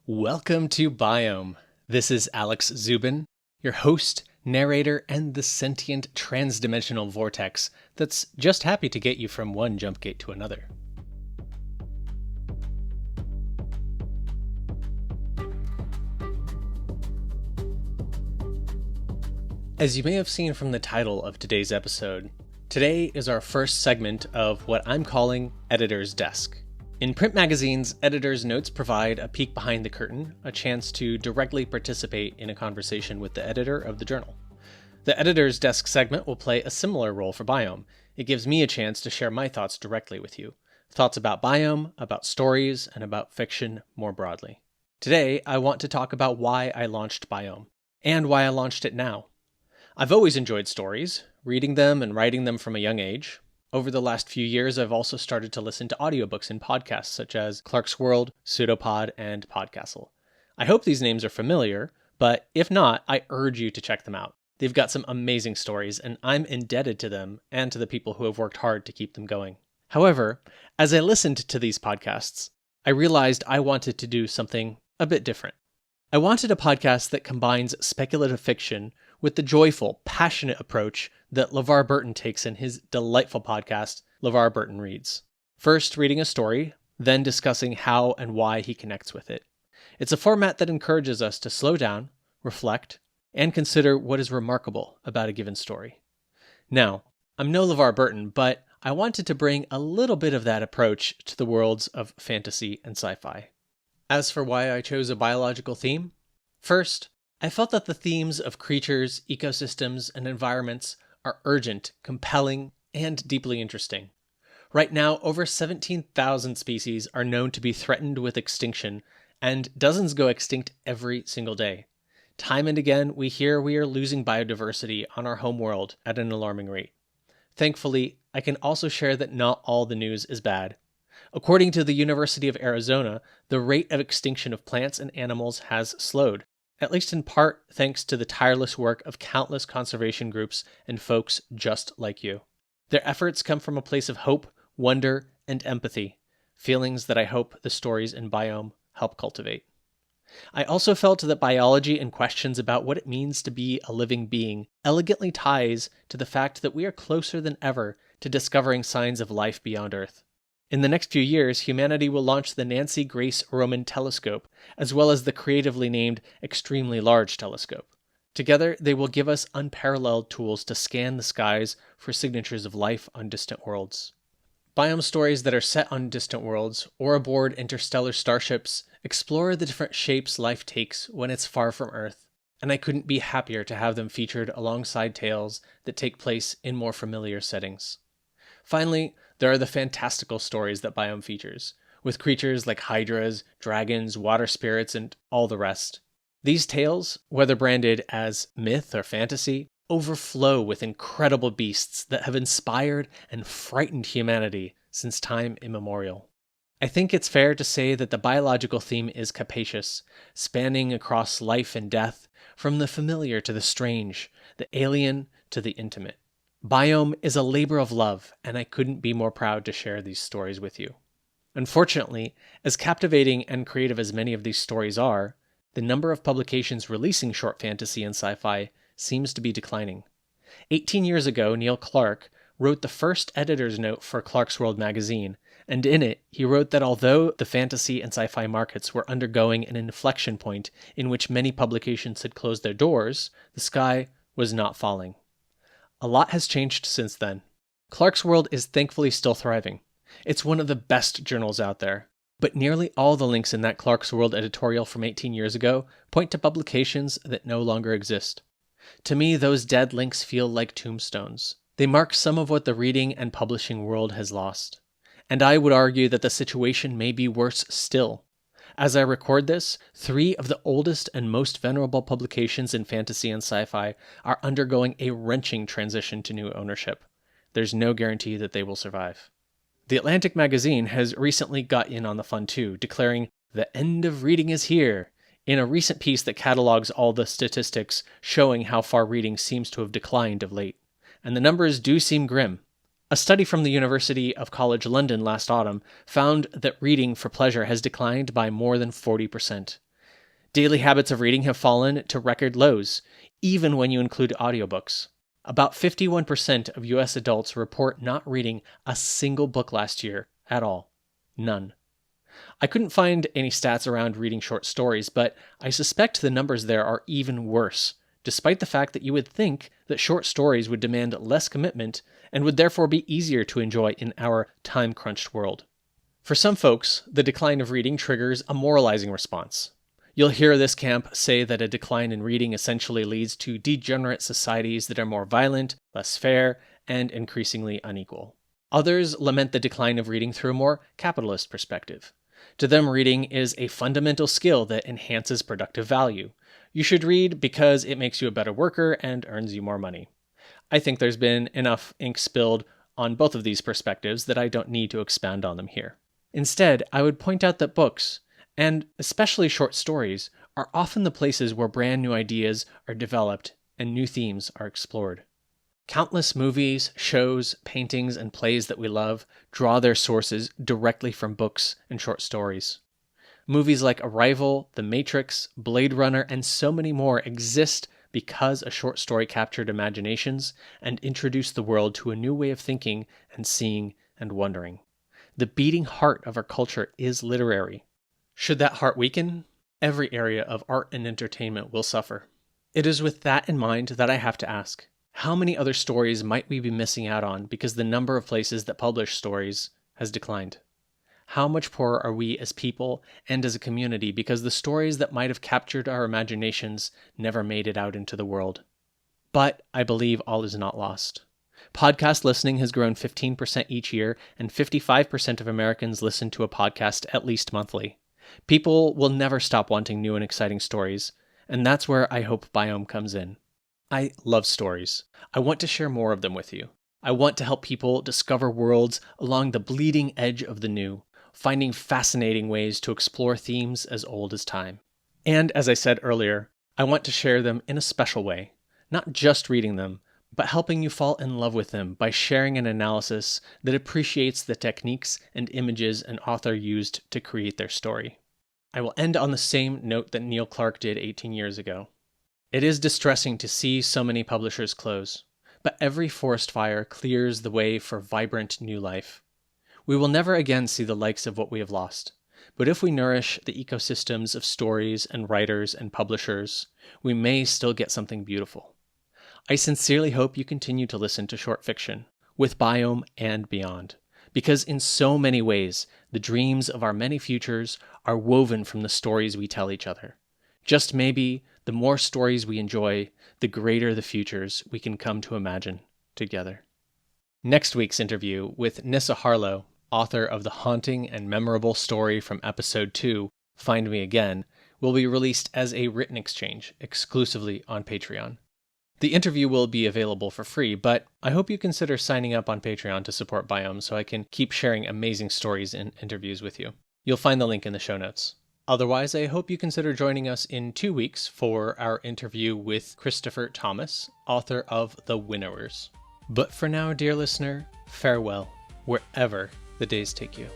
Welcome to Biome. This is Alex Zoubine, your host, narrator, and the sentient transdimensional vortex that's just happy to get you from one jump gate to another. As you may have seen from the title of today's episode, today is our first segment of what I'm calling Editor's Desk. In print magazines, editors' notes provide a peek behind the curtain, a chance to directly participate in a conversation with the editor of the journal. The Editor's Desk segment will play a similar role for Biome. It gives me a chance to share my thoughts directly with you. Thoughts about Biome, about stories, and about fiction more broadly. Today, I want to talk about why I launched Biome, and why I launched it now. I've always enjoyed stories, reading them and writing them from a young age. Over the last few years, I've also started to listen to audiobooks and podcasts such as Clarkesworld, Pseudopod, and Podcastle. I hope these names are familiar, but if not, I urge you to check them out. They've got some amazing stories, and I'm indebted to them and to the people who have worked hard to keep them going. However, as I listened to these podcasts, I realized I wanted to do something a bit different. I wanted a podcast that combines speculative fiction with the joyful, passionate approach that LeVar Burton takes in his delightful podcast, LeVar Burton Reads. First, reading a story, then discussing how and why he connects with it. It's a format that encourages us to slow down, reflect, and consider what is remarkable about a given story. Now, I'm no LeVar Burton, but I wanted to bring a little bit of that approach to the worlds of fantasy and sci-fi. As for why I chose a biological theme, first, I felt that the themes of creatures, ecosystems, and environments are urgent, compelling, and deeply interesting. Right now, over 17,000 species are known to be threatened with extinction, and dozens go extinct every single day. Time and again, we hear we are losing biodiversity on our home world at an alarming rate. Thankfully, I can also share that not all the news is bad. According to the University of Arizona, the rate of extinction of plants and animals has slowed, at least in part thanks to the tireless work of countless conservation groups and folks just like you. Their efforts come from a place of hope, wonder, and empathy, feelings that I hope the stories in Biome help cultivate. I also felt that biology and questions about what it means to be a living being elegantly ties to the fact that we are closer than ever to discovering signs of life beyond Earth. In the next few years, humanity will launch the Nancy Grace Roman Telescope, as well as the creatively named Extremely Large Telescope. Together, they will give us unparalleled tools to scan the skies for signatures of life on distant worlds. Biome stories that are set on distant worlds or aboard interstellar starships explore the different shapes life takes when it's far from Earth, and I couldn't be happier to have them featured alongside tales that take place in more familiar settings. Finally, there are the fantastical stories that Biome features, with creatures like hydras, dragons, water spirits, and all the rest. These tales, whether branded as myth or fantasy, overflow with incredible beasts that have inspired and frightened humanity since time immemorial. I think it's fair to say that the biological theme is capacious, spanning across life and death, from the familiar to the strange, the alien to the intimate. Biome is a labor of love, and I couldn't be more proud to share these stories with you. Unfortunately, as captivating and creative as many of these stories are, the number of publications releasing short fantasy and sci-fi seems to be declining. 18 years ago, Neil Clarke wrote the first editor's note for Clarkesworld magazine, and in it, he wrote that although the fantasy and sci-fi markets were undergoing an inflection point in which many publications had closed their doors, the sky was not falling. A lot has changed since then. Clarkesworld is thankfully still thriving. It's one of the best journals out there. But nearly all the links in that Clarkesworld editorial from 18 years ago point to publications that no longer exist. To me, those dead links feel like tombstones. They mark some of what the reading and publishing world has lost. And I would argue that the situation may be worse still. As I record this, 3 of the oldest and most venerable publications in fantasy and sci-fi are undergoing a wrenching transition to new ownership. There's no guarantee that they will survive. The Atlantic magazine has recently got in on the fun too, declaring, "The end of reading is here," in a recent piece that catalogs all the statistics showing how far reading seems to have declined of late. And the numbers do seem grim. A study from the University of College London last autumn found that reading for pleasure has declined by more than 40%. Daily habits of reading have fallen to record lows, even when you include audiobooks. About 51% of US adults report not reading a single book last year at all. None. I couldn't find any stats around reading short stories, but I suspect the numbers there are even worse, despite the fact that you would think that short stories would demand less commitment and would therefore be easier to enjoy in our time-crunched world. For some folks, the decline of reading triggers a moralizing response. You'll hear this camp say that a decline in reading essentially leads to degenerate societies that are more violent, less fair, and increasingly unequal. Others lament the decline of reading through a more capitalist perspective. To them, reading is a fundamental skill that enhances productive value. You should read because it makes you a better worker and earns you more money. I think there's been enough ink spilled on both of these perspectives that I don't need to expound on them here. Instead, I would point out that books, and especially short stories, are often the places where brand new ideas are developed and new themes are explored. Countless movies, shows, paintings, and plays that we love draw their sources directly from books and short stories. Movies like Arrival, The Matrix, Blade Runner, and so many more exist because a short story captured imaginations and introduced the world to a new way of thinking and seeing and wondering. The beating heart of our culture is literary. Should that heart weaken, every area of art and entertainment will suffer. It is with that in mind that I have to ask, how many other stories might we be missing out on because the number of places that publish stories has declined? How much poorer are we as people and as a community because the stories that might have captured our imaginations never made it out into the world? But I believe all is not lost. Podcast listening has grown 15% each year, and 55% of Americans listen to a podcast at least monthly. People will never stop wanting new and exciting stories, and that's where I hope Biome comes in. I love stories. I want to share more of them with you. I want to help people discover worlds along the bleeding edge of the new, finding fascinating ways to explore themes as old as time. And as I said earlier, I want to share them in a special way, not just reading them, but helping you fall in love with them by sharing an analysis that appreciates the techniques and images an author used to create their story. I will end on the same note that Neil Clark did 18 years ago. It is distressing to see so many publishers close, but every forest fire clears the way for vibrant new life. We will never again see the likes of what we have lost, but if we nourish the ecosystems of stories and writers and publishers, we may still get something beautiful. I sincerely hope you continue to listen to short fiction, with Biome and beyond, because in so many ways, the dreams of our many futures are woven from the stories we tell each other. Just maybe, the more stories we enjoy, the greater the futures we can come to imagine together. Next week's interview with Nissa Harlow, author of the haunting and memorable story from episode 2, Find Me Again, will be released as a written exchange exclusively on Patreon. The interview will be available for free, but I hope you consider signing up on Patreon to support Biome so I can keep sharing amazing stories and interviews with you. You'll find the link in the show notes. Otherwise, I hope you consider joining us in 2 weeks for our interview with Christopher Thomas, author of The Winnowers. But for now, dear listener, farewell, wherever the days take you.